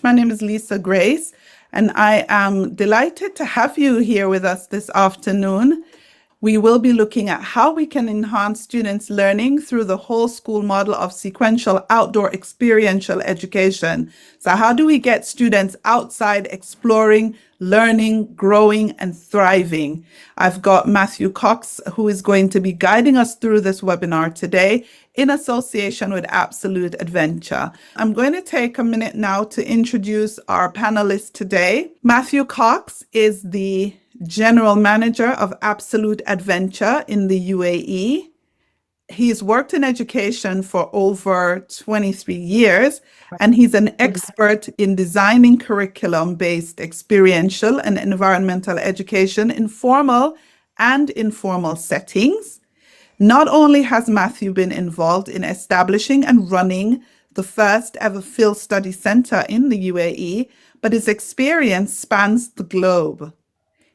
My name is Lisa Grace, and I am delighted to have you here with us this afternoon. We will be looking at how we can enhance students' learning through the whole school model of sequential outdoor experiential education. So how do we get students outside exploring, learning, growing, and thriving? I've got Matthew Cox, who is going to be guiding us through this webinar today in association with Absolute Adventure. I'm going to take a minute now to introduce our panelists today. Matthew Cox is the General Manager of Absolute Adventure in the UAE. He's worked in education for over 23 years, and he's an expert in designing curriculum-based experiential and environmental education in formal and informal settings. Not only has Matthew been involved in establishing and running the first ever field study center in the UAE, but his experience spans the globe.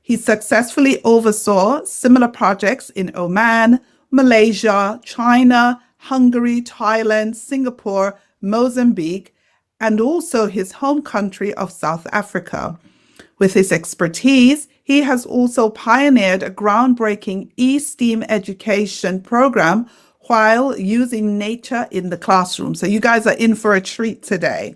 He successfully oversaw similar projects in Oman, Malaysia, China, Hungary, Thailand, Singapore, Mozambique, and also his home country of South Africa. With his expertise, he has also pioneered a groundbreaking e-STEAM education program while using nature in the classroom. So you guys are in for a treat today.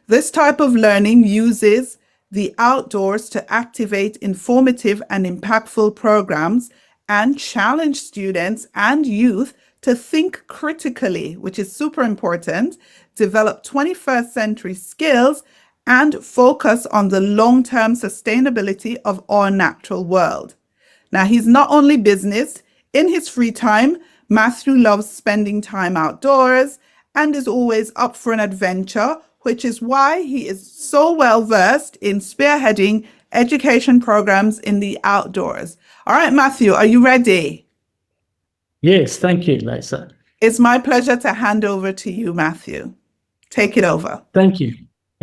This type of learning uses the outdoors to activate informative and impactful programs and challenge students and youth to think critically, which is super important, develop 21st century skills, and focus on the long-term sustainability of our natural world. Now, he's not only business. In his free time, Matthew loves spending time outdoors and is always up for an adventure, which is why he is so well versed in spearheading education programs in the outdoors. All right, Matthew, are you ready? Yes, thank you, Lisa. It's my pleasure to hand over to you, Matthew. Take it over. Thank you.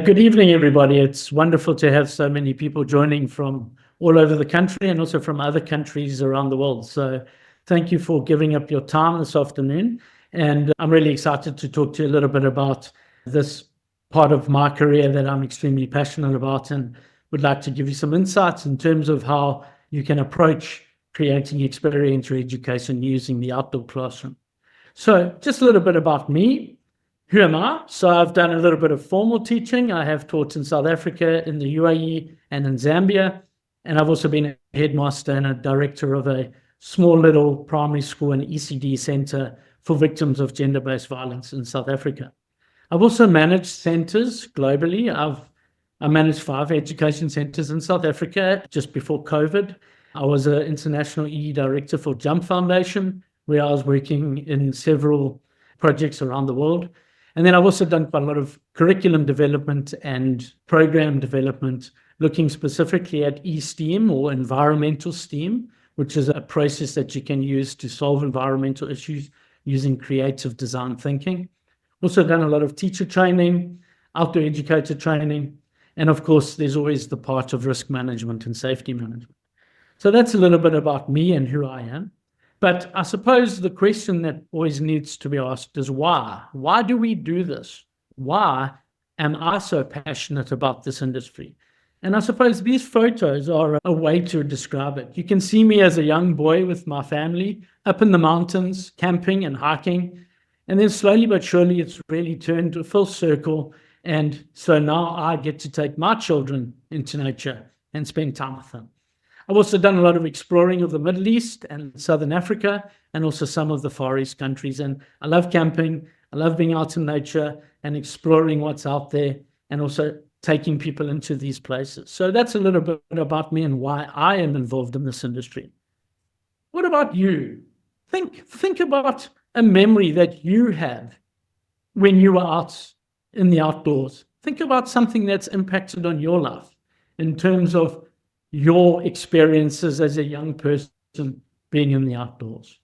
Good evening, everybody. It's wonderful to have so many people joining from all over the country and also from other countries around the world. So thank you for giving up your time this afternoon. And I'm really excited to talk to you a little bit about this part of my career that I'm extremely passionate about, and would like to give you some insights in terms of how you can approach creating experiential education using the outdoor classroom. So just a little bit about me. Who am I? So I've done a little bit of formal teaching. I have taught in South Africa, in the UAE, and in Zambia. And I've also been a headmaster and a director of a small little primary school and ECD center for victims of gender-based violence in South Africa. I've also managed centers globally. I managed 5 education centers in South Africa just before COVID. I was an international EE director for Jump Foundation, where I was working in several projects around the world. And then I've also done quite a lot of curriculum development and program development, looking specifically at e-STEAM or environmental STEAM, which is a process that you can use to solve environmental issues using creative design thinking. Also done a lot of teacher training, outdoor educator training, and of course, there's always the part of risk management and safety management. So that's a little bit about me and who I am. But I suppose the question that always needs to be asked is why? Why do we do this? Why am I so passionate about this industry? And I suppose these photos are a way to describe it. You can see me as a young boy with my family up in the mountains, camping and hiking. And then slowly but surely, it's really turned to a full circle. And so now I get to take my children into nature and spend time with them. I've also done a lot of exploring of the Middle East and Southern Africa, and also some of the Far East countries. And I love camping. I love being out in nature and exploring what's out there, and also taking people into these places. So that's a little bit about me and why I am involved in this industry. What about you? Think about a memory that you have when you were out in the outdoors. Think about something that's impacted on your life in terms of your experiences as a young person being in the outdoors.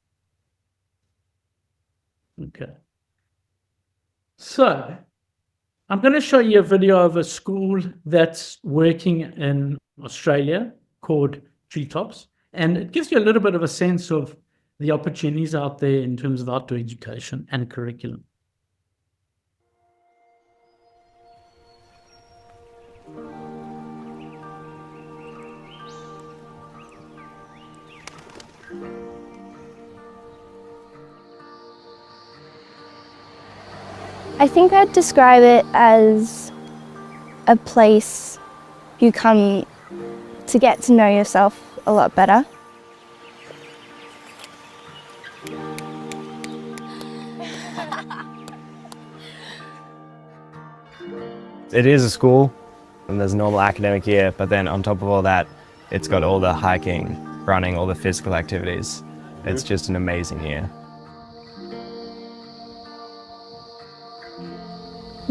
Okay. So I'm going to show you a video of a school that's working in Australia called Treetops, and it gives you a little bit of a sense of the opportunities out there in terms of outdoor education and curriculum. I think I'd describe it as a place you come to get to know yourself a lot better. It is a school, and there's a normal academic year, but then on top of all that, it's got all the hiking, running, all the physical activities. It's just an amazing year.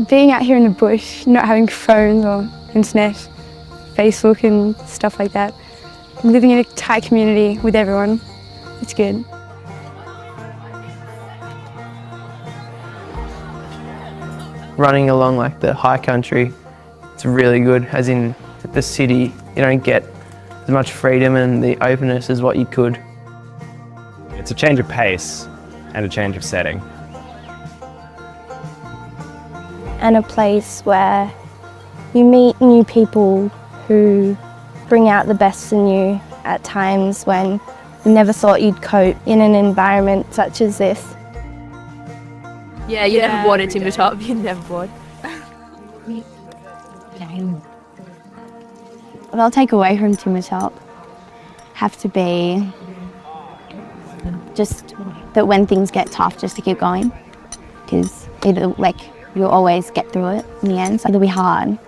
Being out here in the bush, not having phones or internet, Facebook and stuff like that, living in a tight community with everyone, it's good. Running along like the high country, it's really good, as in the city, you don't get as much freedom and the openness as what you could. It's a change of pace and a change of setting. And a place where you meet new people who bring out the best in you at times when you never thought you'd cope in an environment such as this. Yeah, you're never bored at Timber Top. You're never bored. What I'll take away from Timber Top have to be just that when things get tough, just to keep going, because you'll always get through it in the end. So it'll be hard,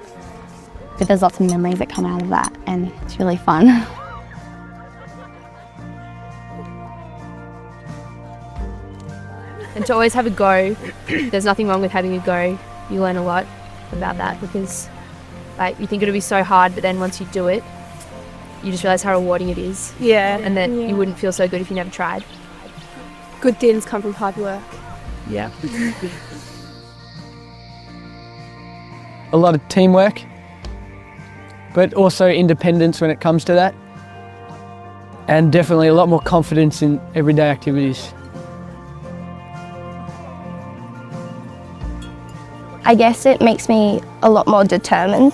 but there's lots of memories that come out of that, and it's really fun. And to always have a go. There's nothing wrong with having a go. You learn a lot about that because you think it'll be so hard, but then once you do it, you just realise how rewarding it is. Yeah. And that you wouldn't feel so good if you never tried. Good things come from hard work. Yeah. A lot of teamwork, but also independence when it comes to that. And definitely a lot more confidence in everyday activities. I guess it makes me a lot more determined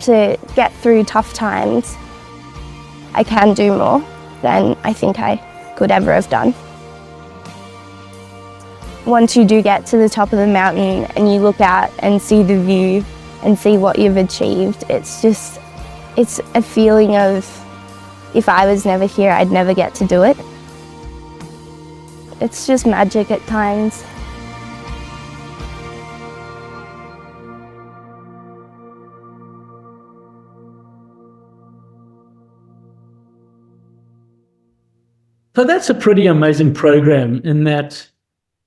to get through tough times. I can do more than I think I could ever have done. Once you do get to the top of the mountain and you look out and see the view and see what you've achieved, it's a feeling of if I was never here, I'd never get to do it. It's just magic at times. So that's a pretty amazing program in that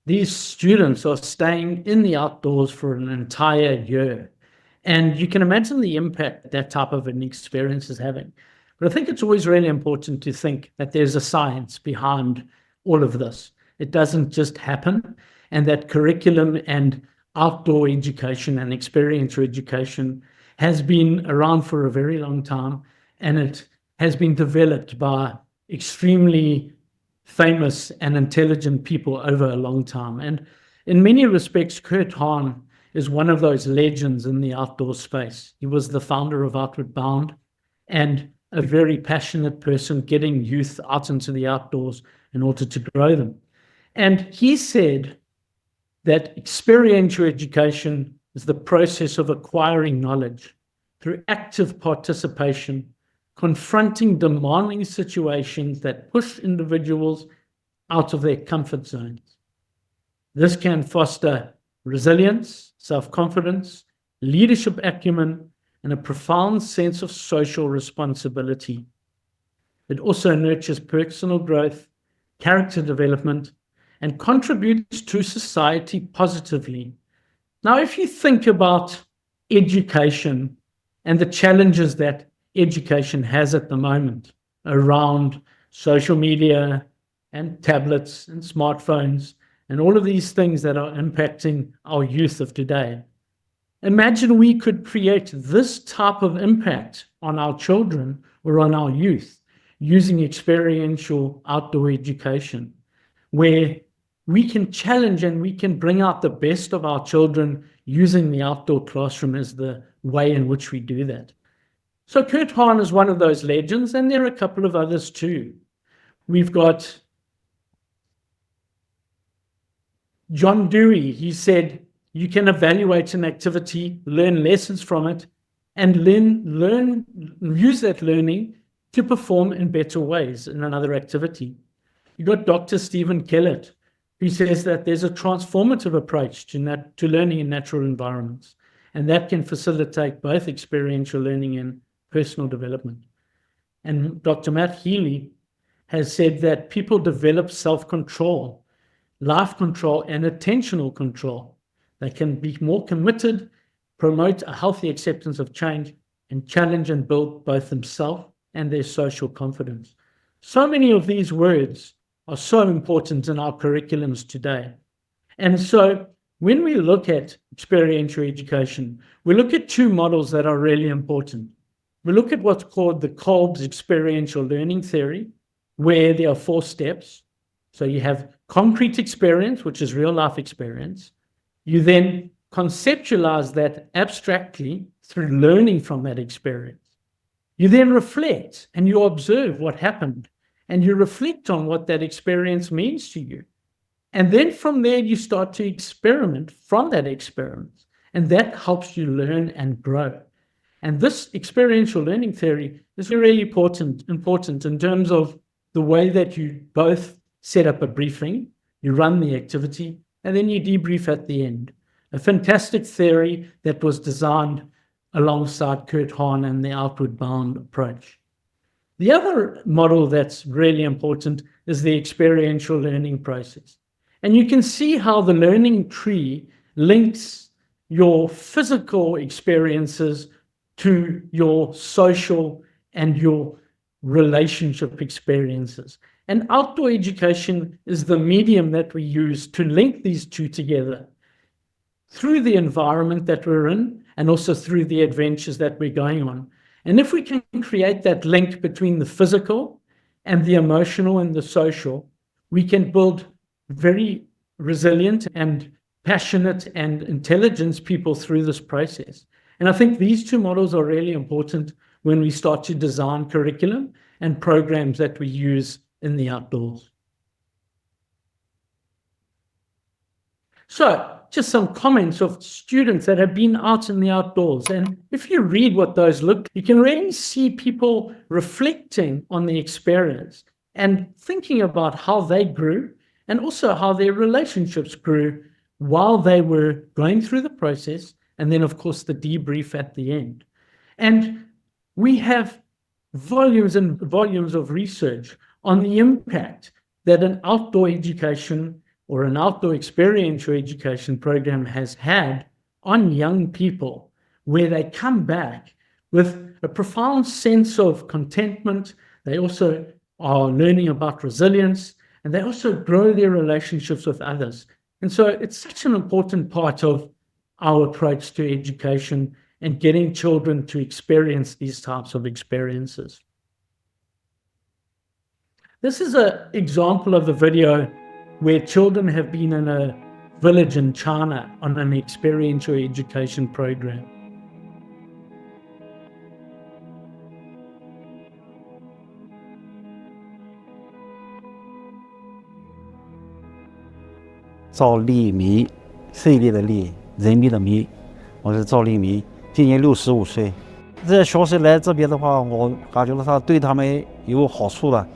these students are staying in the outdoors for an entire year. And you can imagine the impact that type of an experience is having. But I think it's always really important to think that there's a science behind all of this. It doesn't just happen, and that curriculum and outdoor education and experiential education has been around for a very long time, and it has been developed by extremely famous and intelligent people over a long time. And in many respects, Kurt Hahn is one of those legends in the outdoor space. He was the founder of Outward Bound and a very passionate person getting youth out into the outdoors in order to grow them. And he said that experiential education is the process of acquiring knowledge through active participation, confronting demanding situations that push individuals out of their comfort zones. This can foster resilience, self-confidence, leadership acumen, and a profound sense of social responsibility. It also nurtures personal growth, character development, and contributes to society positively. Now, if you think about education and the challenges that education has at the moment around social media and tablets and smartphones and all of these things that are impacting our youth of today. Imagine we could create this type of impact on our children or on our youth using experiential outdoor education, where we can challenge and we can bring out the best of our children using the outdoor classroom as the way in which we do that. So Kurt Hahn is one of those legends, and there are a couple of others too. We've got John Dewey. He said, you can evaluate an activity, learn lessons from it, and use that learning to perform in better ways in another activity. You got Dr. Stephen Kellett, who says that there's a transformative approach to learning in natural environments, and that can facilitate both experiential learning and personal development. And Dr. Matt Healy has said that people develop self-control, life control, and attentional control. They can be more committed, promote a healthy acceptance of change, and challenge and build both themselves and their social confidence. So many of these words are so important in our curriculums today. And so when we look at experiential education, we look at two models that are really important. We look at what's called the Kolb's experiential learning theory, where there are 4 steps. So you have concrete experience, which is real life experience. You then conceptualize that abstractly through learning from that experience. You then reflect and you observe what happened, and you reflect on what that experience means to you. And then from there, you start to experiment from that experience, and that helps you learn and grow. And this experiential learning theory is really important in terms of the way that you both set up a briefing, you run the activity, and then you debrief at the end. A fantastic theory that was designed alongside Kurt Hahn and the outward bound approach. The other model that's really important is the experiential learning process. And you can see how the learning tree links your physical experiences to your social and your relationship experiences. And outdoor education is the medium that we use to link these two together through the environment that we're in and also through the adventures that we're going on. And if we can create that link between the physical and the emotional and the social, we can build very resilient and passionate and intelligent people through this process. And I think these two models are really important when we start to design curriculum and programs that we use in the outdoors. So, just some comments of students that have been out in the outdoors. And if you read what those look, you can really see people reflecting on the experience and thinking about how they grew and also how their relationships grew while they were going through the process, and then, of course, the debrief at the end. And we have volumes and volumes of research on the impact that an outdoor education or an outdoor experiential education program has had on young people, where they come back with a profound sense of contentment. They also are learning about resilience, and they also grow their relationships with others. And so it's such an important part of our approach to education and getting children to experience these types of experiences. This is an example of a video where children have been in a village in China on an experiential education program.赵立弥，税吏的吏，人民的民，我是赵立弥，今年65岁。这小时来这边的话，我感觉到他对他们有好处了，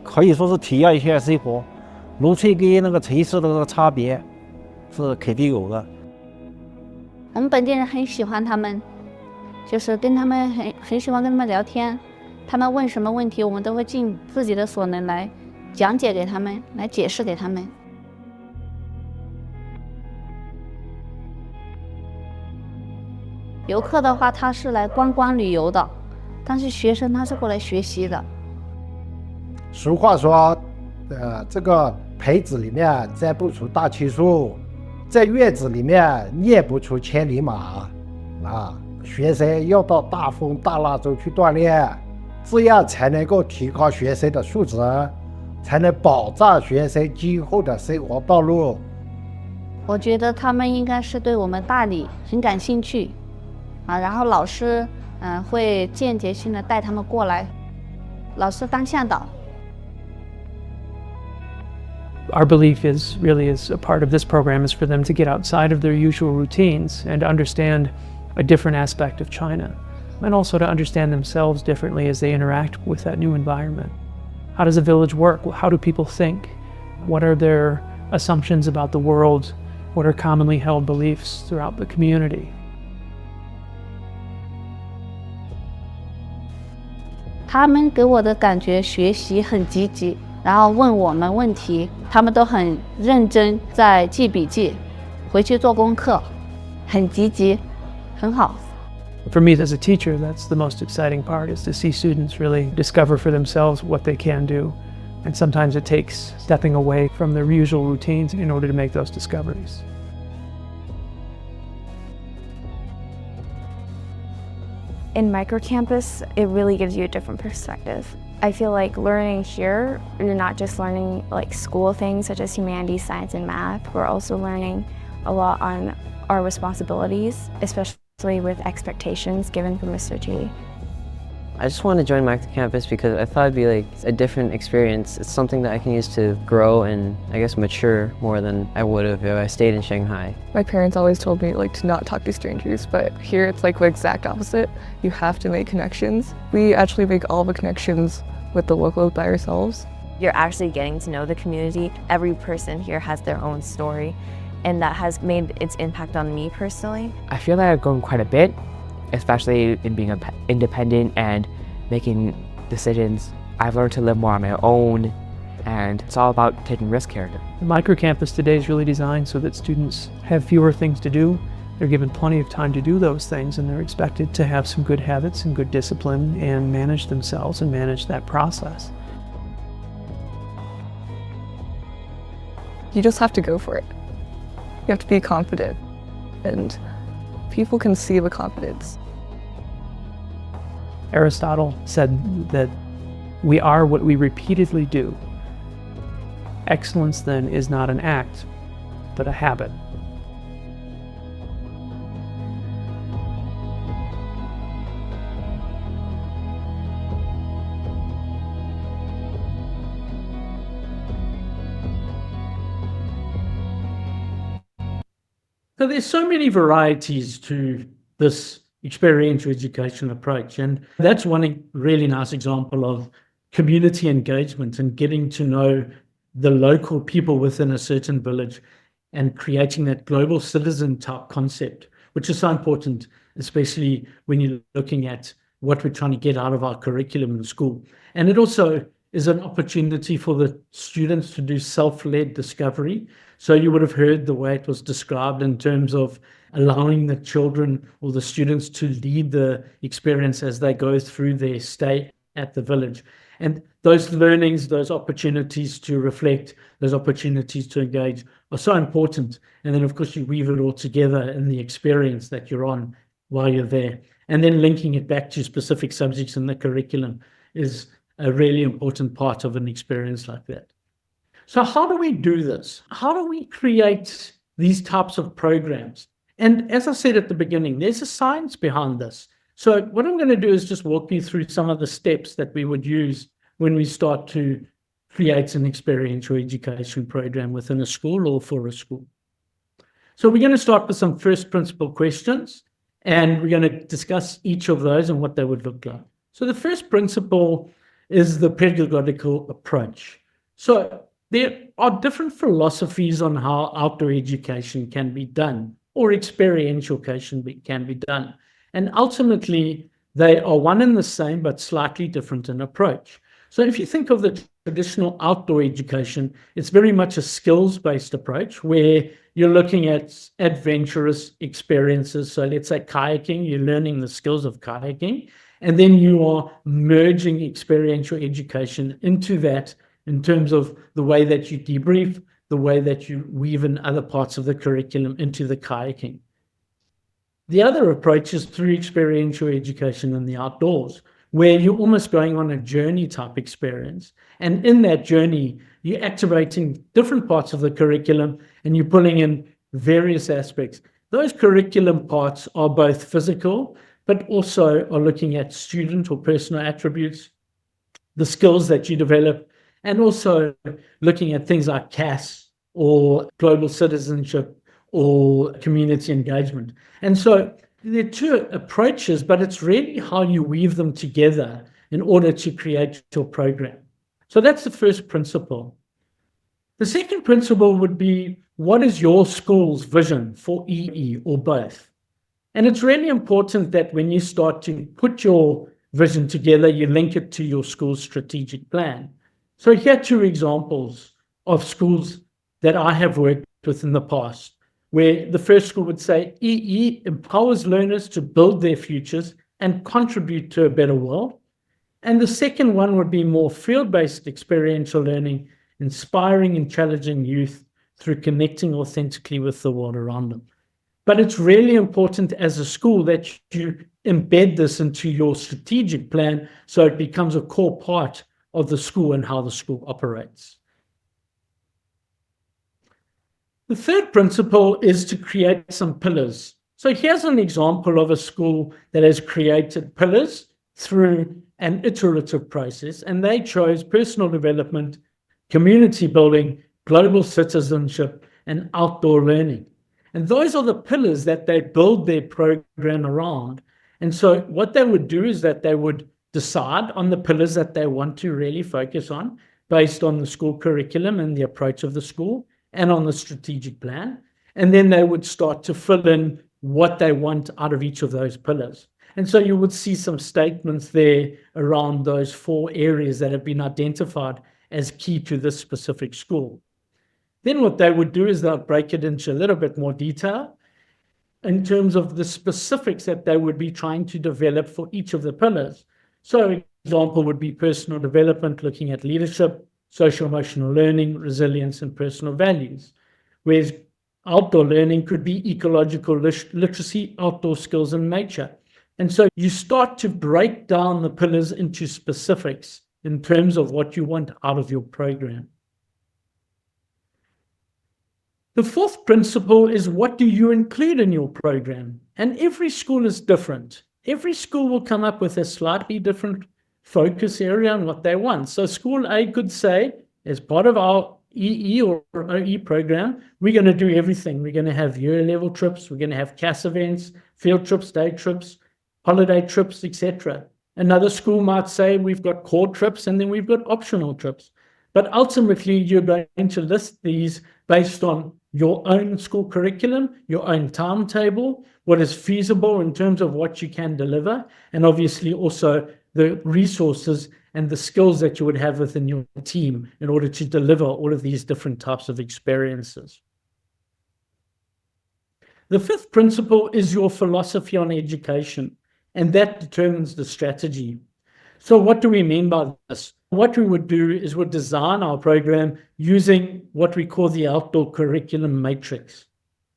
可以说是体验一下生活，农村跟那个城市的那个差别是肯定有的。我们本地人很喜欢他们，就是跟他们很喜欢跟他们聊天，他们问什么问题，我们都会尽自己的所能来讲解给他们，来解释给他们。游客的话，他是来观光旅游的，但是学生他是过来学习的。俗话说，这个培子里面栽不出大青树，在院子里面练不出千里马啊！学生要到大风大浪中去锻炼，这样才能够提高学生的素质，才能保障学生今后的生活道路。我觉得他们应该是对我们大理很感兴趣。然后老师会间接性的带他们过来，老师当向导。Our belief is really as a part of this program is for them to get outside of their usual routines and to understand a different aspect of China, and also to understand themselves differently as they interact with that new environment. How does a village work? How do people think? What are their assumptions about the world? What are commonly held beliefs throughout the community? 他们给我的感觉学习很积极，然后问我们问题，他们都很认真在记笔记，回去做功课，很积极，很好。For me as a teacher, that's the most exciting part, is to see students really discover for themselves what they can do. And sometimes it takes stepping away from their usual routines in order to make those discoveries. In microcampus, it really gives you a different perspective. I feel like learning here, you're not just learning like school things such as humanities, science, and math. We're also learning a lot on our responsibilities, especially with expectations given from Mr. G. I just want to join microcampus because I thought it'd be like a different experience. It's something that I can use to grow and I guess mature more than I would have if I stayed in Shanghai. My parents always told me like to not talk to strangers, but here it's like the exact opposite. You have to make connections. We actually make all the connections with the locals by ourselves. You're actually getting to know the community. Every person here has their own story, and that has made its impact on me personally. I feel that I've grown quite a bit, especially in being independent and making decisions. I've learned to live more on my own, and it's all about taking risk here. The microcampus today is really designed so that students have fewer things to do. They're given plenty of time to do those things, and they're expected to have some good habits and good discipline and manage themselves and manage that process. You just have to go for it. You have to be confident, and people can see the confidence. Aristotle said that we are what we repeatedly do. Excellence then is not an act, but a habit. So there's so many varieties to this experiential education approach, and that's one really nice example of community engagement and getting to know the local people within a certain village and creating that global citizen type concept, which is so important, especially when you're looking at what we're trying to get out of our curriculum in school. And it also is an opportunity for the students to do self-led discovery. So you would have heard the way it was described in terms of allowing the children or the students to lead the experience as they go through their stay at the village. And those learnings, those opportunities to reflect, those opportunities to engage are so important. And then, of course, you weave it all together in the experience that you're on while you're there. And then linking it back to specific subjects in the curriculum is a really important part of an experience like that. So how do we do this? How do we create these types of programs? And as I said at the beginning, there's a science behind this. So what I'm going to do is just walk you through some of the steps that we would use when we start to create an experiential education program within a school or for a school. So we're going to start with some first principle questions, and we're going to discuss each of those and what they would look like. So the first principle is the pedagogical approach. So there are different philosophies on how outdoor education can be done, or experiential education can be done. And ultimately, they are one and the same, but slightly different in approach. So if you think of the traditional outdoor education, it's very much a skills-based approach where you're looking at adventurous experiences. So let's say kayaking, you're learning the skills of kayaking, and then you are merging experiential education into that in terms of the way that you debrief, the way that you weave in other parts of the curriculum into the kayaking. The other approach is through experiential education in the outdoors, where you're almost going on a journey type experience. And in that journey, you're activating different parts of the curriculum and you're pulling in various aspects. Those curriculum parts are both physical, but also are looking at student or personal attributes, the skills that you develop, and also looking at things like CAS or global citizenship or community engagement. And so there are two approaches, but it's really how you weave them together in order to create your program. So that's the first principle. The second principle would be, what is your school's vision for EE or both? And it's really important that when you start to put your vision together, you link it to your school's strategic plan. So here are two examples of schools that I have worked with in the past, where the first school would say, EE empowers learners to build their futures and contribute to a better world. And the second one would be more field-based experiential learning, inspiring and challenging youth through connecting authentically with the world around them. But it's really important as a school that you embed this into your strategic plan so it becomes a core part of the school and how the school operates. The third principle is to create some pillars. So here's an example of a school that has created pillars through an iterative process, and they chose personal development, community building, global citizenship, and outdoor learning. And those are the pillars that they build their program around. And so what they would do is that they would decide on the pillars that they want to really focus on based on the school curriculum and the approach of the school and on the strategic plan. And then they would start to fill in what they want out of each of those pillars. And so you would see some statements there around those 4 areas that have been identified as key to this specific school. Then what they would do is they'll break it into a little bit more detail in terms of the specifics that they would be trying to develop for each of the pillars. So an example would be personal development, looking at leadership, social emotional learning, resilience, and personal values. Whereas outdoor learning could be ecological literacy, outdoor skills, and nature. And so you start to break down the pillars into specifics in terms of what you want out of your program. The fourth principle is, what do you include in your program? And every school is different. Every school will come up with a slightly different focus area on what they want. So school A could say, as part of our EE or OE program, we're going to do everything. We're going to have year-level trips. We're going to have CAS events, field trips, day trips, holiday trips, etc. Another school might say we've got core trips and then we've got optional trips. But ultimately, you're going to list these based on your own school curriculum, your own timetable, what is feasible in terms of what you can deliver, and obviously also the resources and the skills that you would have within your team in order to deliver all of these different types of experiences. The fifth principle is your philosophy on education, and that determines the strategy. So what do we mean by this? What we would do is we'd design our program using what we call the outdoor curriculum matrix.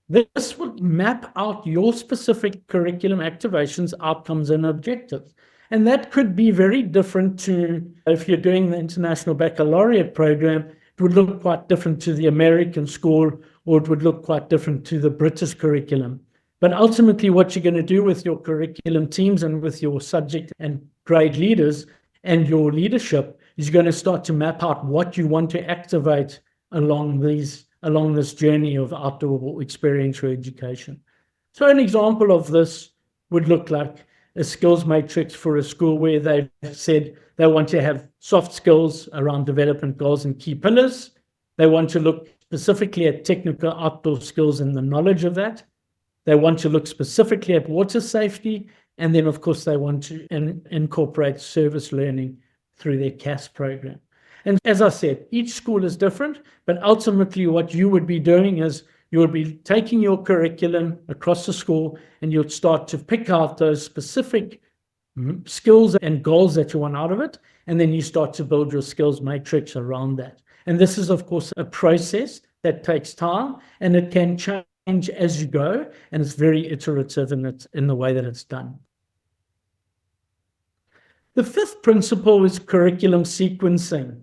This would map out your specific curriculum activations, outcomes, and objectives. And that could be very different to, if you're doing the International Baccalaureate program, it would look quite different to the American school, or it would look quite different to the British curriculum. But ultimately, what you're going to do with your curriculum teams and with your subject and grade leaders and your leadership is you're going to start to map out what you want to activate along this journey of outdoor experiential education. So an example of this would look like a skills matrix for a school where they've said they want to have soft skills around development goals and key pillars. They want to look specifically at technical outdoor skills and the knowledge of that. They want to look specifically at water safety. And then, of course, they want to incorporate service learning through their CAS program. And as I said, each school is different, but ultimately what you would be doing is you would be taking your curriculum across the school and you'll start to pick out those specific skills and goals that you want out of it. And then you start to build your skills matrix around that. And this is, of course, a process that takes time and it can change as you go. And it's very iterative in the way that it's done. The fifth principle is curriculum sequencing,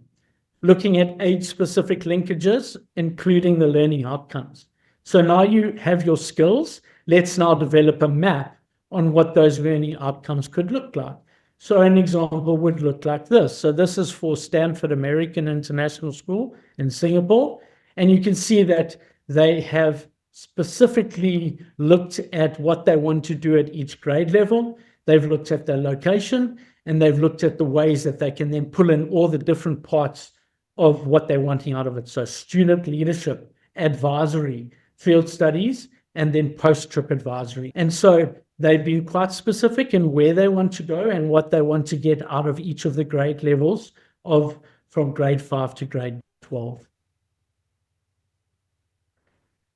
looking at age-specific linkages, including the learning outcomes. So now you have your skills, let's now develop a map on what those learning outcomes could look like. So an example would look like this. So this is for Stanford American International School in Singapore. And you can see that they have specifically looked at what they want to do at each grade level. They've looked at their location, and they've looked at the ways that they can then pull in all the different parts of what they're wanting out of it. So student leadership, advisory, field studies, and then post-trip advisory. And so they've been quite specific in where they want to go and what they want to get out of each of the grade levels from grade 5 to grade 12.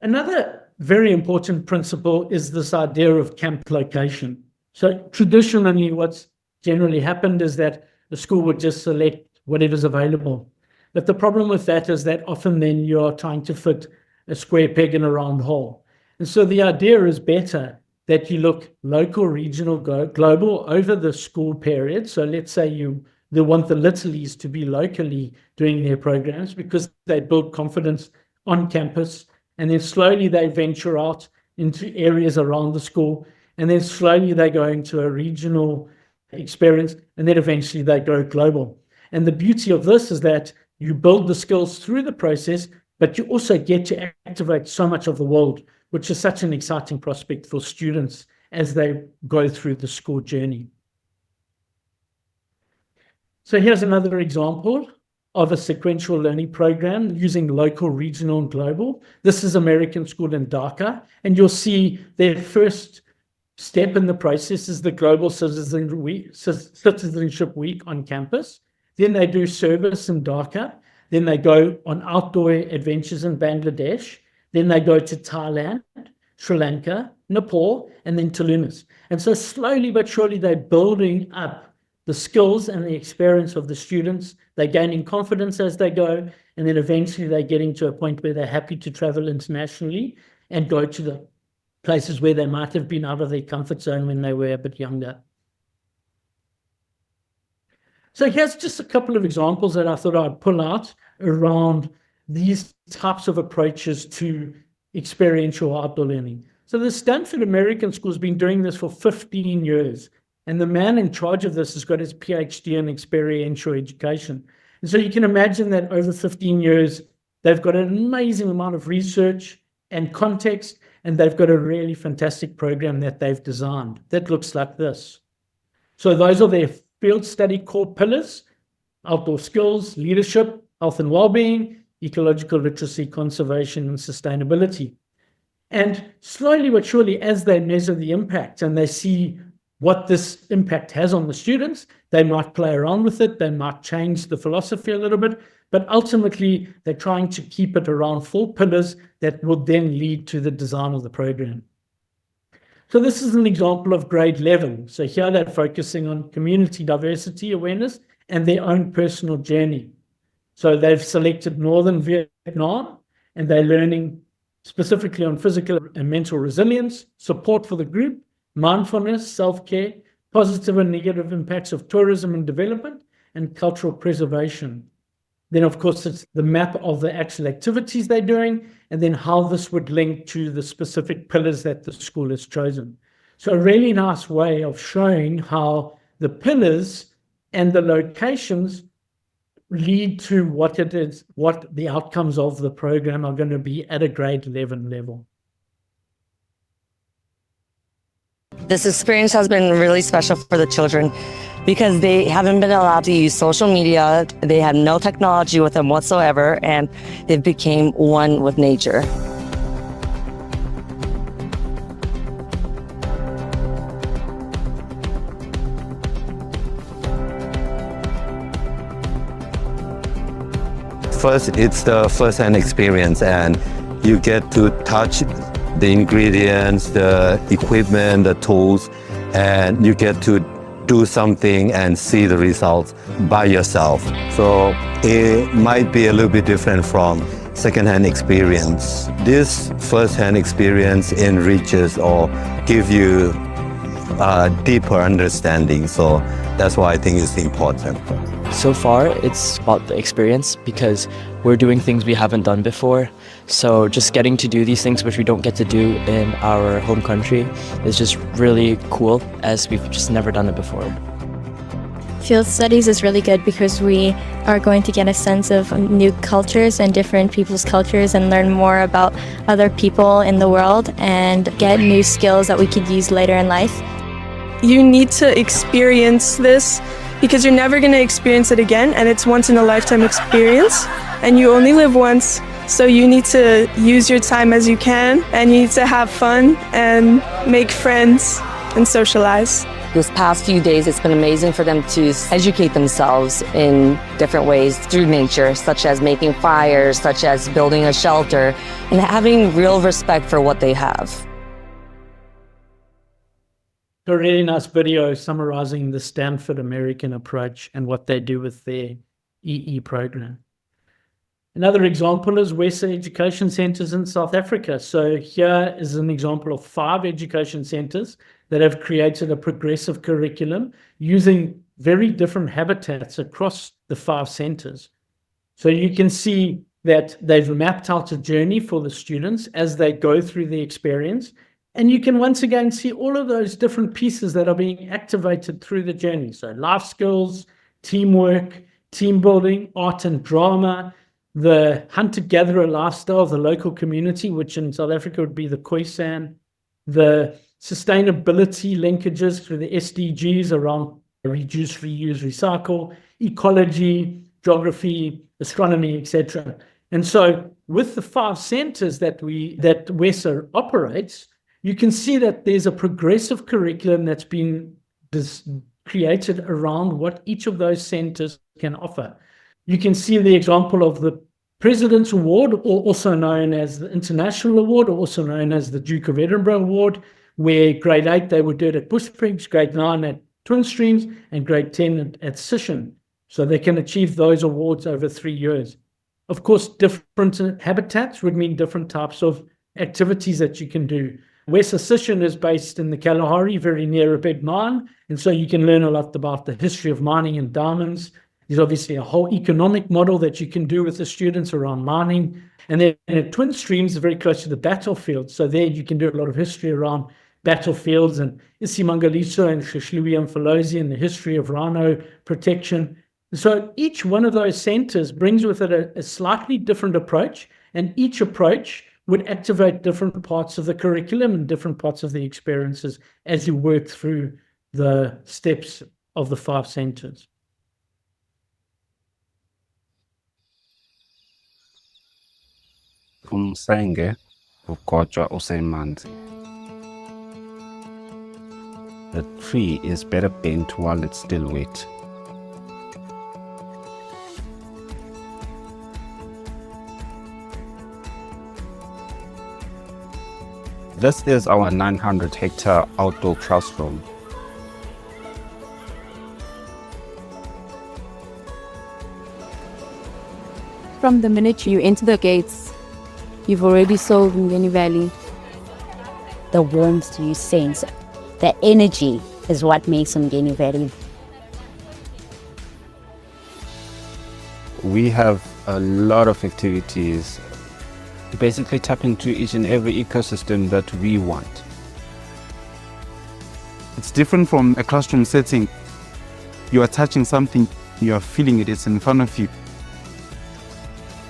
Another very important principle is this idea of camp location. So traditionally, what's generally happened is that the school would just select whatever's available. But the problem with that is that often then you're trying to fit a square peg in a round hole. And so the idea is better that you look local, regional, global over the school period. So let's say you want the Littlies to be locally doing their programs because they build confidence on campus. And then slowly they venture out into areas around the school. And then slowly they go into a regional experience. And then eventually they go global. And the beauty of this is that you build the skills through the process, but you also get to activate so much of the world, which is such an exciting prospect for students as they go through the school journey. So here's another example of a sequential learning program using local, regional, and global. This is American School in Dhaka, and you'll see their first step in the process is the Global Citizenship Week on campus. Then they do service in Dhaka. Then they go on outdoor adventures in Bangladesh. Then they go to Thailand, Sri Lanka, Nepal, and then Tunis. And so slowly but surely they're building up the skills and the experience of the students. They're gaining confidence as they go, and then eventually they're getting to a point where they're happy to travel internationally and go to the places where they might have been out of their comfort zone when they were a bit younger. So here's just a couple of examples that I thought I'd pull out around these types of approaches to experiential outdoor learning. So the Stanford American School has been doing this for 15 years. And the man in charge of this has got his PhD in experiential education. And so you can imagine that over 15 years, they've got an amazing amount of research and context, and they've got a really fantastic program that they've designed that looks like this. So those are their field study core pillars: outdoor skills, leadership, health and well-being, ecological literacy, conservation, and sustainability. And slowly but surely, as they measure the impact and they see what this impact has on the students, they might play around with it, they might change the philosophy a little bit, but ultimately they're trying to keep it around 4 pillars that would then lead to the design of the program. So this is an example of grade 11. So here they're focusing on community diversity awareness and their own personal journey. So they've selected Northern Vietnam, and they're learning specifically on physical and mental resilience, support for the group, mindfulness, self-care, positive and negative impacts of tourism and development, and cultural preservation. Then, of course, it's the map of the actual activities they're doing, and then how this would link to the specific pillars that the school has chosen. So a really nice way of showing how the pillars and the locations lead to what it is, what the outcomes of the program are going to be at a grade 11 level. This experience has been really special for the children because they haven't been allowed to use social media. They had no technology with them whatsoever, and they became one with nature. First, it's the first-hand experience, and you get to touch the ingredients, the equipment, the tools, and you get to do something and see the results by yourself. So it might be a little bit different from second-hand experience. This first-hand experience enriches or give you deeper understanding. So that's why I think it's important. So far, it's about the experience because we're doing things we haven't done before. So just getting to do these things which we don't get to do in our home country is just really cool, as we've just never done it before. Field studies is really good because we are going to get a sense of new cultures and different people's cultures and learn more about other people in the world and get new skills that we could use later in life. You need to experience this because you're never going to experience it again, and it's once in a lifetime experience and you only live once. So you need to use your time as you can, and you need to have fun and make friends and socialize. This past few days, it's been amazing for them to educate themselves in different ways through nature, such as making fires, such as building a shelter, and having real respect for what they have. A really nice video summarizing the Stanford American approach and what they do with their EE program. Another example is WESA education centers in South Africa. So here is an example of 5 education centers that have created a progressive curriculum using very different habitats across the 5 centers. So you can see that they've mapped out a journey for the students as they go through the experience. And you can once again see all of those different pieces that are being activated through the journey. So life skills, teamwork, team building, art and drama, the hunter-gatherer lifestyle of the local community, which in South Africa would be the Khoisan, the sustainability linkages through the SDGs around reduce, reuse, recycle, ecology, geography, astronomy, etc. And so with the 5 centers that WESA operates, you can see that there's a progressive curriculum that's been created around what each of those centers can offer. You can see the example of the President's Award, or also known as the International Award, or also known as the Duke of Edinburgh Award, where grade 8 they would do it at Bushbridge, grade 9 at Twin Streams, and grade 10 at Sishen. So they can achieve those awards over 3 years. Of course, different habitats would mean different types of activities that you can do. WESA Sishen is based in the Kalahari, very near a big mine, and so you can learn a lot about the history of mining and diamonds. There's obviously a whole economic model that you can do with the students around mining. And then at Twin Streams, very close to the battlefield. So there you can do a lot of history around battlefields and Isimangaliso and Shishliwi and Mfolozi and the history of rhino protection. So each one of those centers brings with it a slightly different approach, and each approach would activate different parts of the curriculum and different parts of the experiences as you work through the steps of the 5 centers. Umsenge ugotshwa usemanzi. The tree is better bent while it's still wet. This is our 900-hectare outdoor classroom. From the minute you enter the gates, you've already sold Mngeni Valley. The warmth you sense, the energy is what makes Mngeni Valley. We have a lot of activities to basically tap into each and every ecosystem that we want. It's different from a classroom setting. You are touching something, you are feeling it, it's in front of you.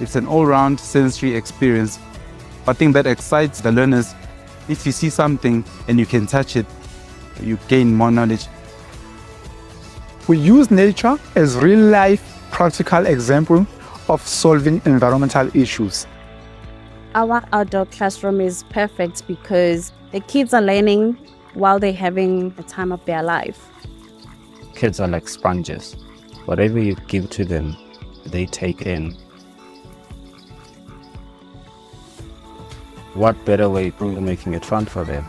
It's an all-round sensory experience. I think that excites the learners. If you see something and you can touch it, you gain more knowledge. We use nature as real-life, practical example of solving environmental issues. Our outdoor classroom is perfect because the kids are learning while they're having the time of their life. Kids are like sponges. Whatever you give to them, they take in. What better way of making it fun for them?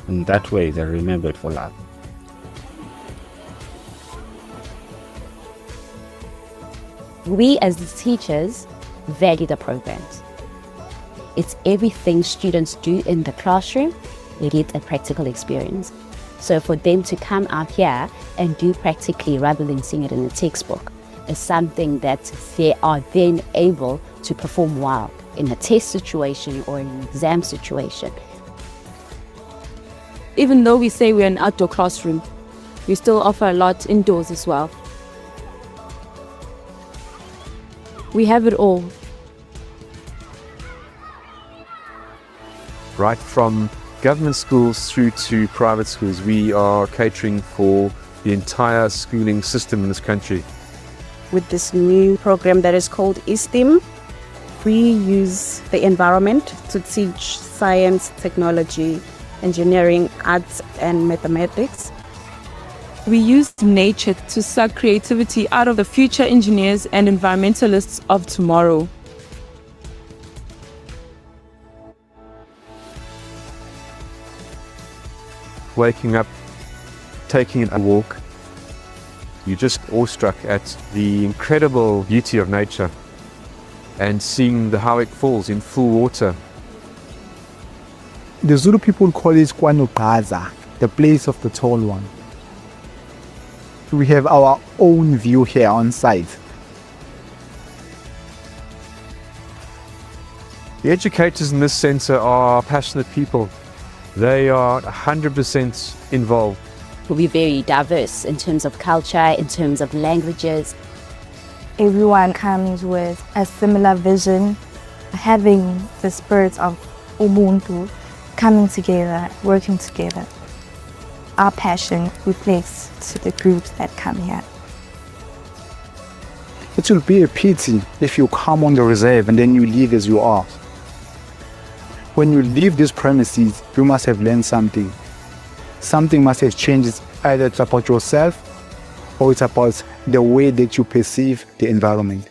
And that way they remember it for life. We as the teachers value the programs. It's everything students do in the classroom, they get a practical experience. So for them to come out here and do practically rather than seeing it in a textbook is something that they are then able to perform well in a test situation or in an exam situation. Even though we say we're an outdoor classroom, we still offer a lot indoors as well. We have it all. Right from government schools through to private schools, we are catering for the entire schooling system in this country. With this new program that is called eSTEM, we use the environment to teach science, technology, engineering, arts, and mathematics. We use nature to suck creativity out of the future engineers and environmentalists of tomorrow. Waking up, taking a walk, you're just awestruck at the incredible beauty of nature and seeing how it falls in full water. The Zulu people call it Kwanogaza, the place of the tall one. We have our own view here on site. The educators in this centre are passionate people. They are 100% involved. We're very diverse in terms of culture, in terms of languages. Everyone comes with a similar vision, having the spirit of Ubuntu, coming together, working together. Our passion reflects to the groups that come here. It will be a pity if you come on the reserve and then you leave as you are. When you leave these premises, you must have learned something. Something must have changed. Either it's about yourself or it's about the way that you perceive the environment.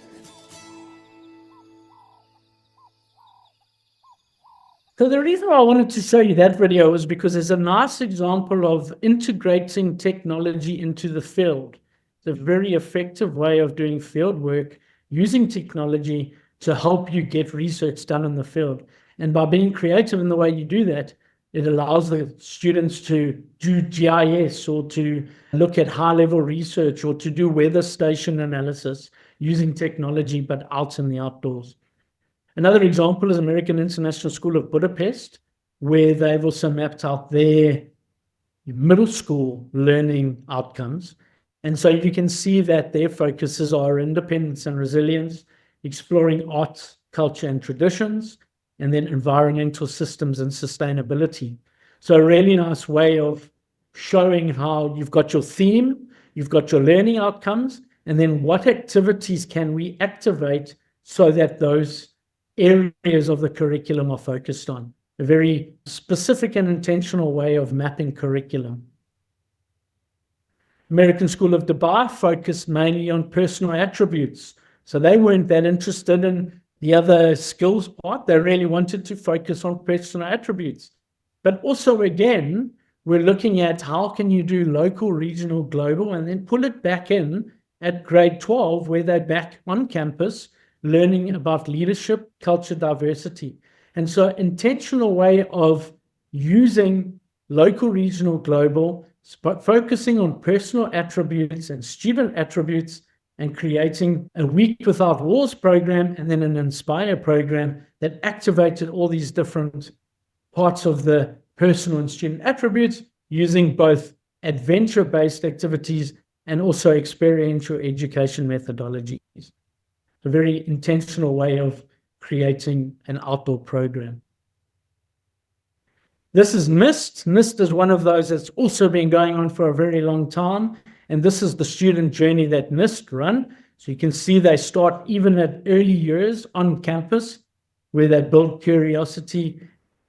So the reason why I wanted to show you that video is because it's a nice example of integrating technology into the field. It's a very effective way of doing field work, using technology to help you get research done in the field. And by being creative in the way you do that, it allows the students to do GIS or to look at high-level research or to do weather station analysis using technology, but out in the outdoors. Another example is American International School of Budapest, where they've also mapped out their middle school learning outcomes. And so you can see that their focuses are independence and resilience, exploring arts, culture, and traditions, and then environmental systems and sustainability. So a really nice way of showing how you've got your theme, you've got your learning outcomes, and then what activities can we activate so that those areas of the curriculum are focused on. A very specific and intentional way of mapping curriculum. American School of Dubai focused mainly on personal attributes. So they weren't that interested in the other skills part. They really wanted to focus on personal attributes. But also, again, we're looking at how can you do local, regional, global, and then pull it back in at grade 12, where they're back on campus, learning about leadership, culture, diversity. And so intentional way of using local, regional, global, focusing on personal attributes and student attributes, and creating a Week Without Wars program and then an Inspire program that activated all these different parts of the personal and student attributes using both adventure-based activities and also experiential education methodologies. A very intentional way of creating an outdoor program. This is NIST. NIST is one of those that's also been going on for a very long time. And this is the student journey that NIST run. So you can see they start even at early years on campus, where they build curiosity,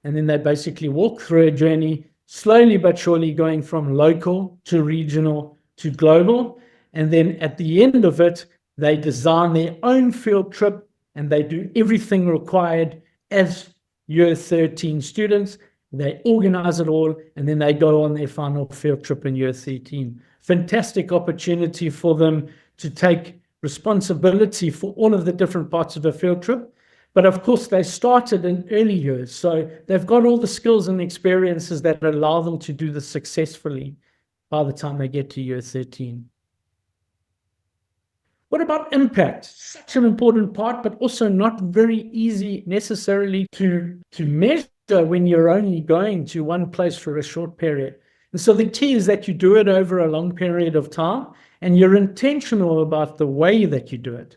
and then they basically walk through a journey, slowly but surely going from local to regional to global. And then at the end of it, they design their own field trip, and they do everything required as year 13 students. They organize it all, and then they go on their final field trip in year 13. Fantastic opportunity for them to take responsibility for all of the different parts of a field trip, But of course, they started in early years, so they've got all the skills and experiences that allow them to do this successfully by the time they get to year 13. What about impact? Such an important part, but also not very easy necessarily to measure when you're only going to one place for a short period. And so the key is that you do it over a long period of time, and you're intentional about the way that you do it.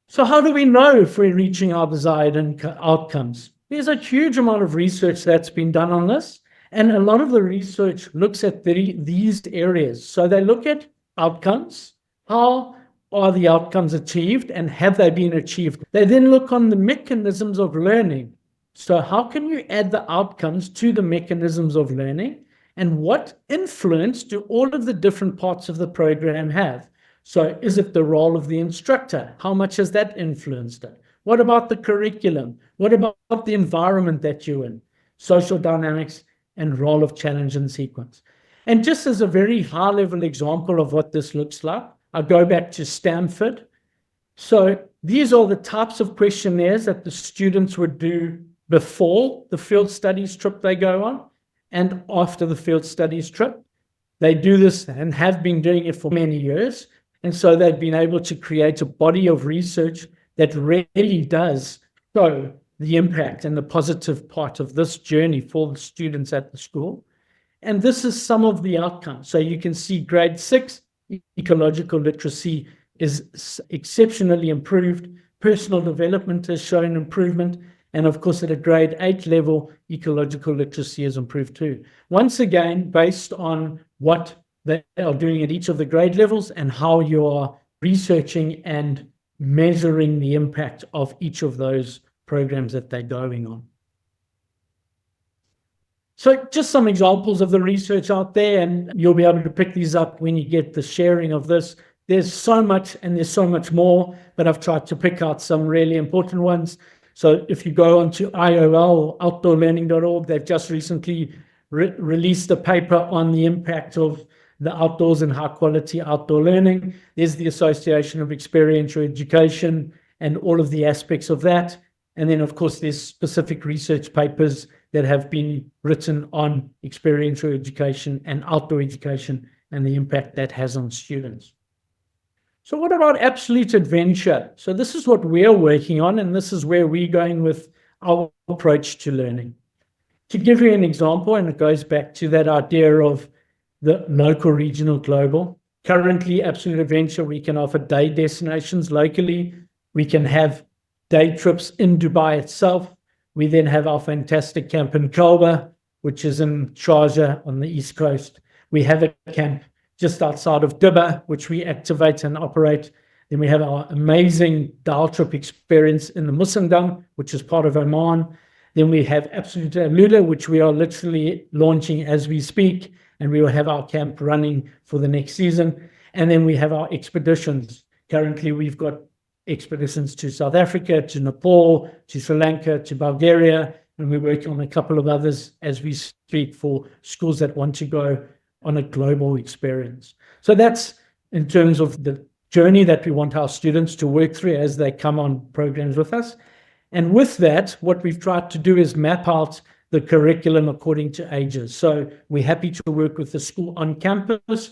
So how do we know if we're reaching our desired outcomes? There's a huge amount of research that's been done on this, and a lot of the research looks at these areas. So they look at outcomes. How are the outcomes achieved, and have they been achieved? They then look on the mechanisms of learning. So how can you add the outcomes to the mechanisms of learning, and what influence do all of the different parts of the program have? So is it the role of the instructor? How much has that influenced it? What about the curriculum? What about the environment that you're in? Social dynamics and role of challenge and sequence. And just as a very high-level example of what this looks like, I'll go back to Stanford. So these are the types of questionnaires that the students would do before the field studies trip they go on and after the field studies trip. They do this and have been doing it for many years. And so they've been able to create a body of research that really does show the impact and the positive part of this journey for the students at the school. And this is some of the outcomes. So you can see grade 6, ecological literacy is exceptionally improved. Personal development has shown improvement. And of course, at a grade 8 level, ecological literacy has improved too. Once again, based on what they are doing at each of the grade levels and how you are researching and measuring the impact of each of those programs that they're going on. So just some examples of the research out there, and you'll be able to pick these up when you get the sharing of this. There's so much and there's so much more, but I've tried to pick out some really important ones. So if you go onto IOL, outdoorlearning.org, they've just recently released a paper on the impact of the outdoors and high quality outdoor learning. There's the Association of Experiential Education and all of the aspects of that. And then of course, there's specific research papers that have been written on experiential education and outdoor education and the impact that has on students. So what about absolute adventure? So this is what we're working on, and this is where we're going with our approach to learning. To give you an example, and it goes back to that idea of the local, regional, global. Currently, absolute adventure, we can offer day destinations locally. We can have day trips in Dubai itself. We then have our fantastic camp in Kalba, which is in Sharjah on the East Coast. We have a camp just outside of Dibba, which we activate and operate. Then we have our amazing Dal trip experience in the Musandam, which is part of Oman. Then we have Absolute Aluda, which we are literally launching as we speak, and we will have our camp running for the next season. And then we have our expeditions. Currently, we've got expeditions to South Africa, to Nepal, to Sri Lanka, to Bulgaria, and we're working on a couple of others as we speak for schools that want to go on a global experience. So that's in terms of the journey that we want our students to work through as they come on programs with us. And with that, what we've tried to do is map out the curriculum according to ages. So we're happy to work with the school on campus,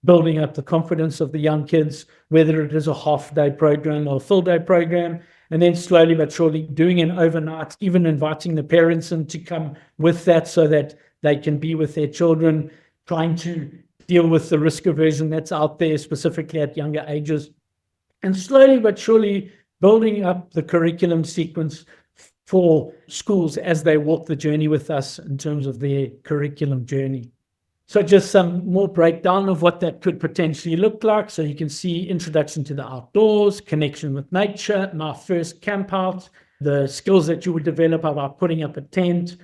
building up the confidence of the young kids, whether it is a half-day program or a full-day program, and then slowly but surely doing an overnight, even inviting the parents in to come with that so that they can be with their children, trying to deal with the risk aversion that's out there, specifically at younger ages, and slowly but surely building up the curriculum sequence for schools as they walk the journey with us in terms of their curriculum journey. So just some more breakdown of what that could potentially look like. So you can see introduction to the outdoors, connection with nature, my first camp out, the skills that you would develop about putting up a tent,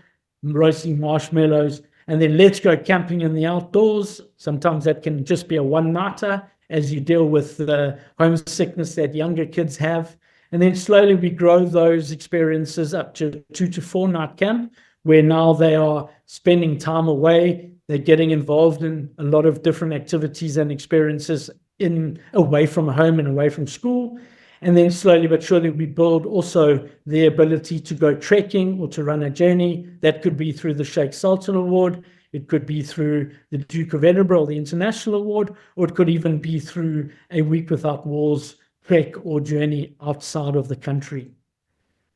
roasting marshmallows, and then let's go camping in the outdoors. Sometimes that can just be a one-nighter as you deal with the homesickness that younger kids have. And then slowly we grow those experiences up to 2 to 4 night camp, where now they are spending time away. They're getting involved in a lot of different activities and experiences away from home and away from school. And then slowly but surely we build also the ability to go trekking or to run a journey. That could be through the Sheikh Sultan Award, it could be through the Duke of Edinburgh, the International Award, or it could even be through a Week Without Walls trek or journey outside of the country.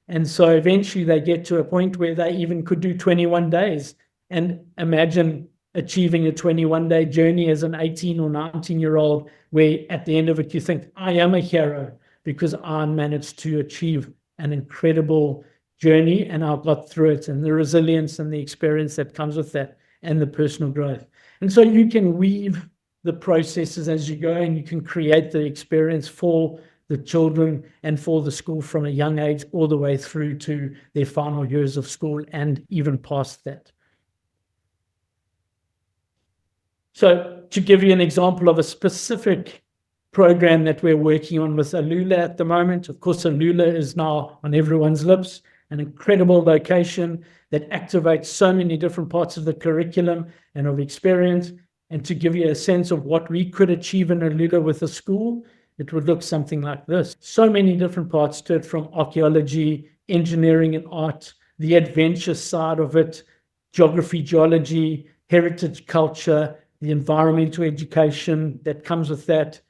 And so eventually they get to a point where they even could do 21 days. And imagine achieving a 21-day journey as an 18 or 19-year-old, where at the end of it you think, I am a hero because I managed to achieve an incredible journey and I got through it, and the resilience and the experience that comes with that and the personal growth. And so you can weave the processes as you go, and you can create the experience for the children and for the school from a young age all the way through to their final years of school and even past that. So to give you an example of a specific program that we're working on with Alula at the moment, of course, Alula is now on everyone's lips, an incredible location that activates so many different parts of the curriculum and of experience. And to give you a sense of what we could achieve in Alula with a school, it would look something like this. So many different parts to it, from archaeology, engineering and art, the adventure side of it, geography, geology, heritage culture, the environmental education that comes with that,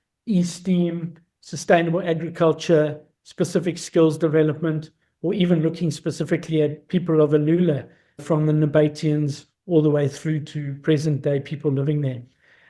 STEAM, sustainable agriculture, specific skills development, or even looking specifically at people of Alula, from the Nabatians all the way through to present day people living there.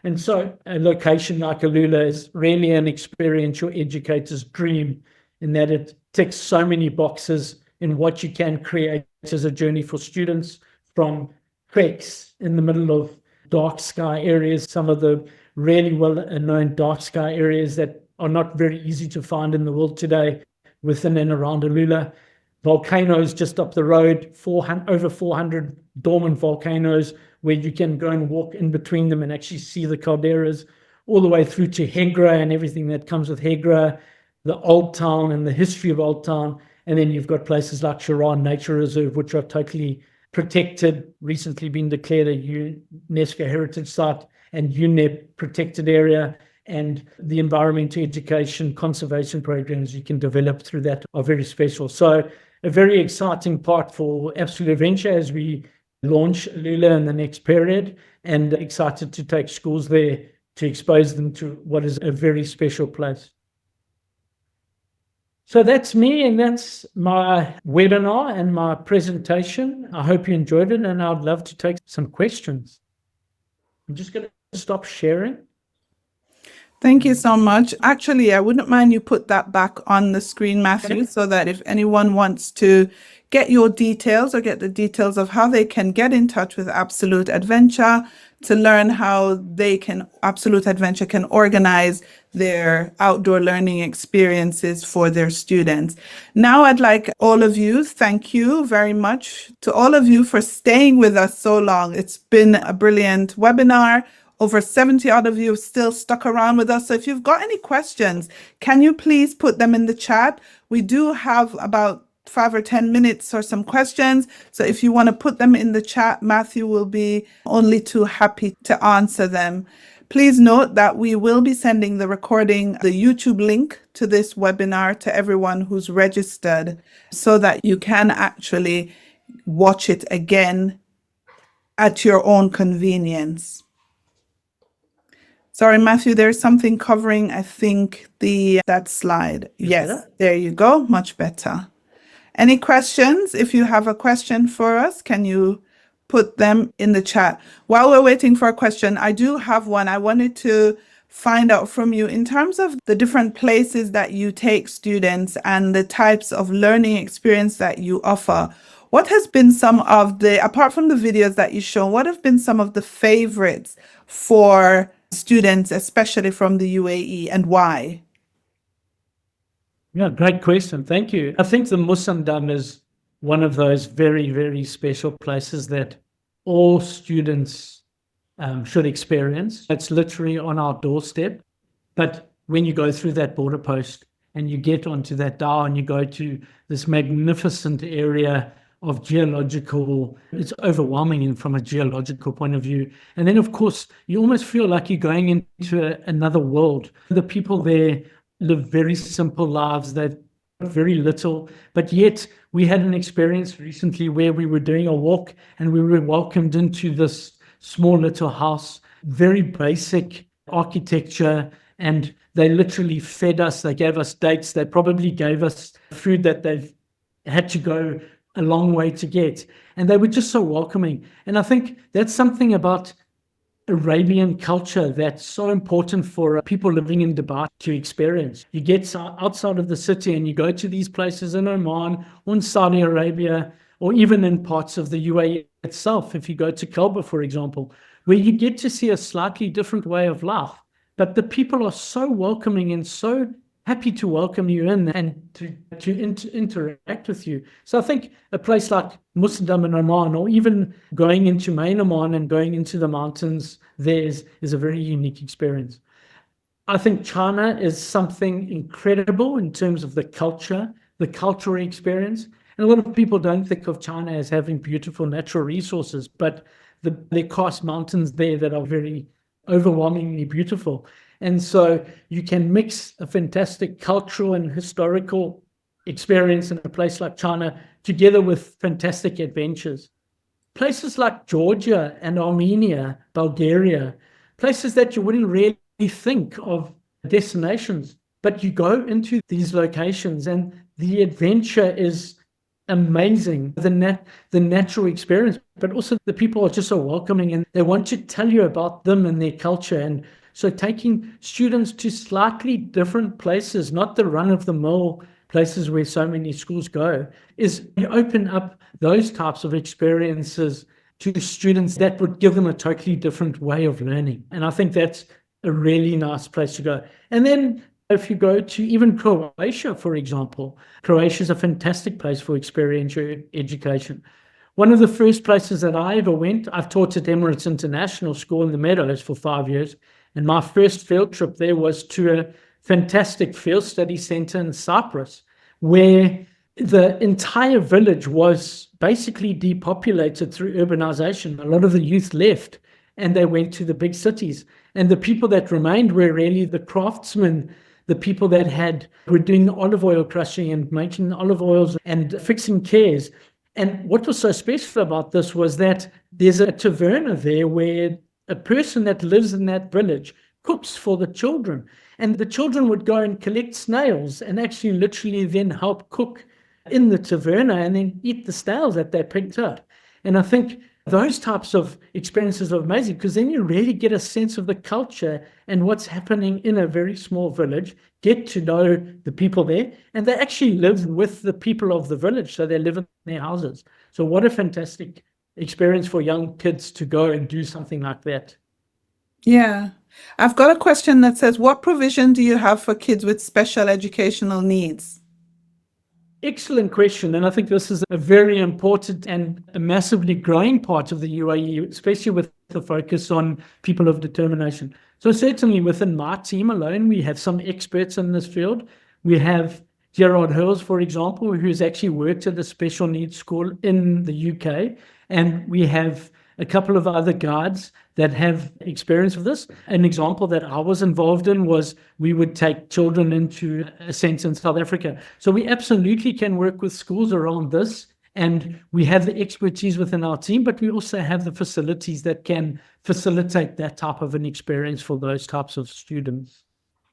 And so a location like Alula is really an experiential educator's dream, in that it ticks so many boxes in what you can create as a journey for students, from treks in the middle of dark sky areas, some of the really well-known dark sky areas that are not very easy to find in the world today within and around Alula. Volcanoes just up the road, over 400 dormant volcanoes where you can go and walk in between them and actually see the calderas, all the way through to Hegra and everything that comes with Hegra, the Old Town and the history of Old Town. And then you've got places like Sharan Nature Reserve, which are totally protected, recently been declared a UNESCO heritage site and UNEP protected area. And the environmental education conservation programs you can develop through that are very special. So a very exciting part for Absolute Adventure as we launch Alula in the next period, and excited to take schools there to expose them to what is a very special place. So that's me, and that's my webinar and my presentation. I hope you enjoyed it, and I'd love to take some questions. I'm just going to stop sharing. Thank you so much. Actually, I wouldn't mind you put that back on the screen, Matthew, so that if anyone wants to get your details or get the details of how they can get in touch with Absolute Adventure to learn how Absolute Adventure can organize their outdoor learning experiences for their students. Now I'd like all of you, thank you very much to all of you for staying with us so long. It's been a brilliant webinar. Over 70 odd of you have still stuck around with us. So if you've got any questions, can you please put them in the chat? We do have about 5 or 10 minutes for some questions. So if you want to put them in the chat, Matthew will be only too happy to answer them. Please note that we will be sending the recording, the YouTube link to this webinar to everyone who's registered, so that you can actually watch it again at your own convenience. Sorry, Matthew, there's something covering, I think, that slide. Yes, there you go. Much better. Any questions? If you have a question for us, can you put them in the chat? While we're waiting for a question, I do have one. I wanted to find out from you, in terms of the different places that you take students and the types of learning experience that you offer, what has been some of the, apart from the videos that you show, what have been some of the favorites for students, especially from the UAE, and why? Yeah, great question. Thank you. I think the Musandam is one of those very, very special places that all students should experience. It's literally on our doorstep. But when you go through that border post and you get onto that dhow and you go to this magnificent area of geological, it's overwhelming from a geological point of view. And then, of course, you almost feel like you're going into another world. The people there live very simple lives. They've got very little, but yet we had an experience recently where we were doing a walk and we were welcomed into this small little house, very basic architecture, and they literally fed us. They gave us dates. They probably gave us food that they've had to go a long way to get. And they were just so welcoming. And I think that's something about Arabian culture that's so important for people living in Dubai to experience. You get outside of the city and you go to these places in Oman or in Saudi Arabia, or even in parts of the UAE itself, if you go to Kalba, for example, where you get to see a slightly different way of life. But the people are so welcoming and so happy to welcome you in and to interact with you. So I think a place like Musandam in Oman, or even going into main Oman and going into the mountains there is a very unique experience. I think China is something incredible in terms of the culture, the cultural experience. And a lot of people don't think of China as having beautiful natural resources, but there are karst mountains there that are very overwhelmingly beautiful. And so you can mix a fantastic cultural and historical experience in a place like China together with fantastic adventures. Places like Georgia and Armenia, Bulgaria, places that you wouldn't really think of destinations, but you go into these locations and the adventure is amazing. The natural experience, but also the people are just so welcoming and they want to tell you about them and their culture. And so taking students to slightly different places, not the run-of-the-mill places where so many schools go, is you open up those types of experiences to students that would give them a totally different way of learning. And I think that's a really nice place to go. And then if you go to even Croatia, for example, Croatia is a fantastic place for experiential education. One of the first places that I ever went, I've taught at Emirates International School in the Meadows for 5 years. And my first field trip there was to a fantastic field study center in Cyprus, where the entire village was basically depopulated through urbanization. A lot of the youth left and they went to the big cities. And the people that remained were really the craftsmen, the people that were doing the olive oil crushing and making olive oils and fixing cares. And what was so special about this was that there's a taverna there where a person that lives in that village cooks for the children. And the children would go and collect snails and actually literally then help cook in the taverna and then eat the snails that they picked up. And I think those types of experiences are amazing because then you really get a sense of the culture and what's happening in a very small village, get to know the people there, and they actually live with the people of the village. So they live in their houses. So what a fantastic experience for young kids to go and do something like that. Yeah. I've got a question that says, what provision do you have for kids with special educational needs? Excellent question. And I think this is a very important and a massively growing part of the UAE, especially with the focus on people of determination. So certainly within my team alone, we have some experts in this field. We have Gerard Hurls, for example, who's actually worked at a special needs school in the UK. And we have a couple of other guides that have experience with this. An example that I was involved in was we would take children into a centre in South Africa. So we absolutely can work with schools around this. And we have the expertise within our team, but we also have the facilities that can facilitate that type of an experience for those types of students.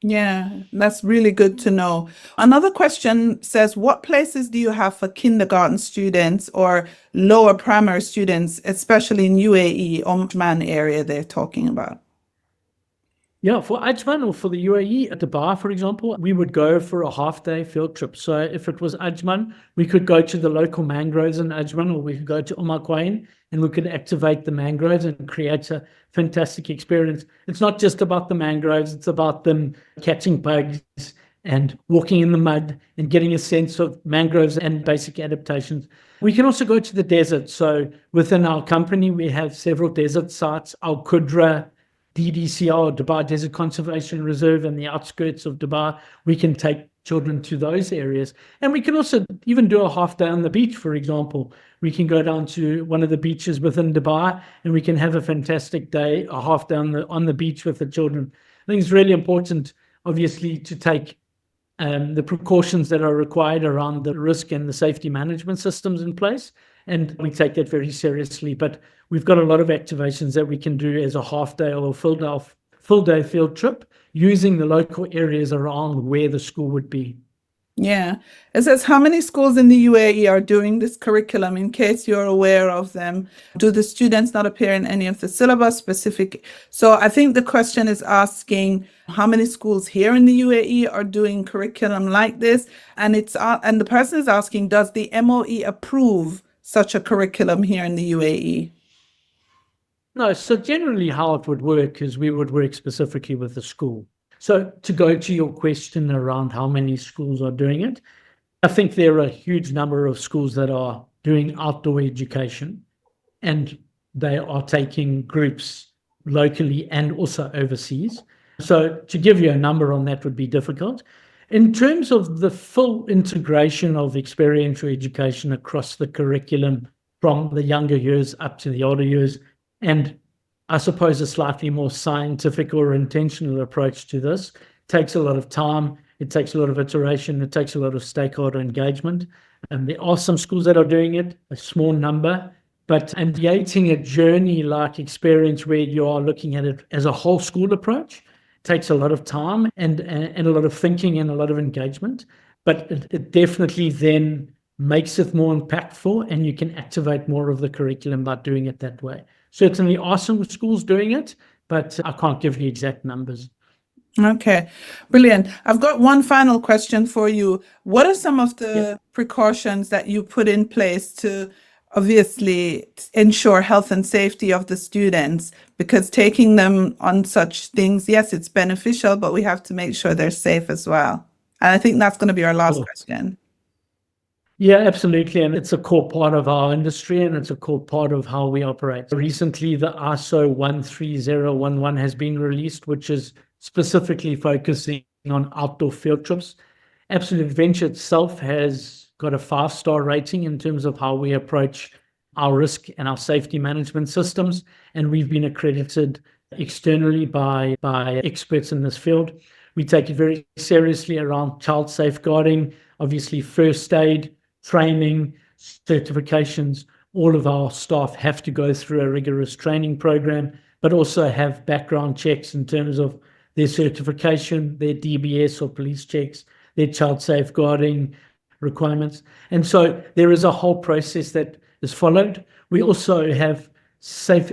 Yeah, that's really good to know. Another question says, what places do you have for kindergarten students or lower primary students, especially in UAE, Oman area they're talking about? Yeah, for Ajman or for the UAE, at Dubai, for example, we would go for a half-day field trip. So if it was Ajman, we could go to the local mangroves in Ajman, or we could go to Quain and we could activate the mangroves and create a fantastic experience. It's not just about the mangroves, it's about them catching bugs and walking in the mud and getting a sense of mangroves and basic adaptations. We can also go to the desert. So within our company, we have several desert sites. Al Qudra, DDCR, Dubai Desert Conservation Reserve, and the outskirts of Dubai, we can take children to those areas. And we can also even do a half day on the beach, for example. We can go down to one of the beaches within Dubai and we can have a fantastic day, a half day on the beach with the children. I think it's really important, obviously, to take the precautions that are required around the risk and the safety management systems in place. And we take that very seriously. But we've got a lot of activations that we can do as a half day or full day field trip using the local areas around where the school would be. Yeah. It says, how many schools in the UAE are doing this curriculum in case you're aware of them? Do the students not appear in any of the syllabus specific? So I think the question is asking how many schools here in the UAE are doing curriculum like this? And and the person is asking, does the MOE approve such a curriculum here in the UAE? No, so generally how it would work is we would work specifically with the school. So to go to your question around how many schools are doing it, I think there are a huge number of schools that are doing outdoor education, and they are taking groups locally and also overseas. So to give you a number on that would be difficult. In terms of the full integration of experiential education across the curriculum from the younger years up to the older years, and I suppose a slightly more scientific or intentional approach to this takes a lot of time. It takes a lot of iteration. It takes a lot of stakeholder engagement. And there are some schools that are doing it, a small number, but creating a journey like experience where you are looking at it as a whole school approach takes a lot of time and a lot of thinking and a lot of engagement. But it definitely then makes it more impactful, and you can activate more of the curriculum by doing it that way. Certainly are some schools doing it, but I can't give you exact numbers. Okay, brilliant. I've got one final question for you. What are some of the precautions that you put in place to obviously ensure health and safety of the students? Because taking them on such things, yes, it's beneficial, but we have to make sure they're safe as well. And I think that's going to be our last question. Yeah, absolutely. And it's a core part of our industry, and it's a core part of how we operate. Recently, the ISO 13011 has been released, which is specifically focusing on outdoor field trips. Absolute Adventure itself has got a 5-star rating in terms of how we approach our risk and our safety management systems. And we've been accredited externally by experts in this field. We take it very seriously around child safeguarding, obviously first aid, training, certifications. All of our staff have to go through a rigorous training program, but also have background checks in terms of their certification, their DBS or police checks, their child safeguarding requirements. And so there is a whole process that is followed. We also have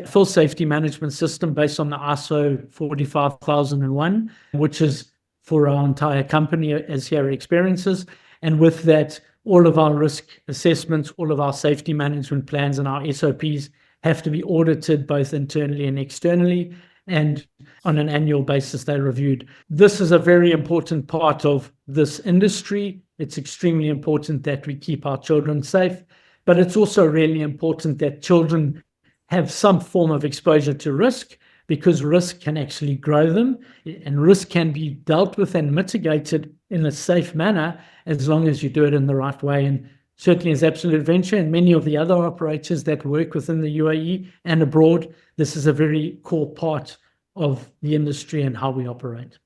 full safety management system based on the ISO 45001, which is for our entire company as Sierra Experiences. And with that, all of our risk assessments, all of our safety management plans and our SOPs have to be audited both internally and externally, and on an annual basis they're reviewed. This is a very important part of this industry. It's extremely important that we keep our children safe, but it's also really important that children have some form of exposure to risk, because risk can actually grow them, and risk can be dealt with and mitigated in a safe manner as long as you do it in the right way. And certainly as Absolute Adventure and many of the other operators that work within the UAE and abroad, this is a very core part of the industry and how we operate.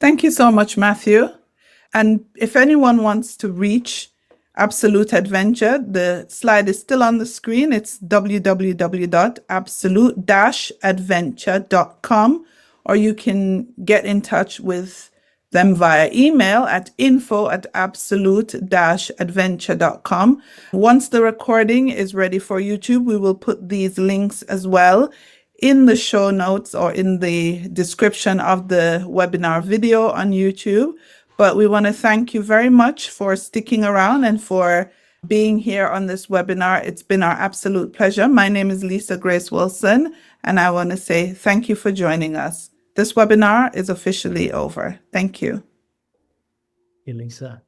Thank you so much, Matthew. And if anyone wants to reach Absolute Adventure, the slide is still on the screen. It's www.absolute-adventure.com, or you can get in touch with them via email at info@absolute-adventure.com. Once the recording is ready for YouTube, we will put these links as well in the show notes or in the description of the webinar video on YouTube. But we want to thank you very much for sticking around and for being here on this webinar. It's been our absolute pleasure. My name is Lisa Grace Wilson, and I want to say thank you for joining us. This webinar is officially over. Thank you. Hey, Lisa.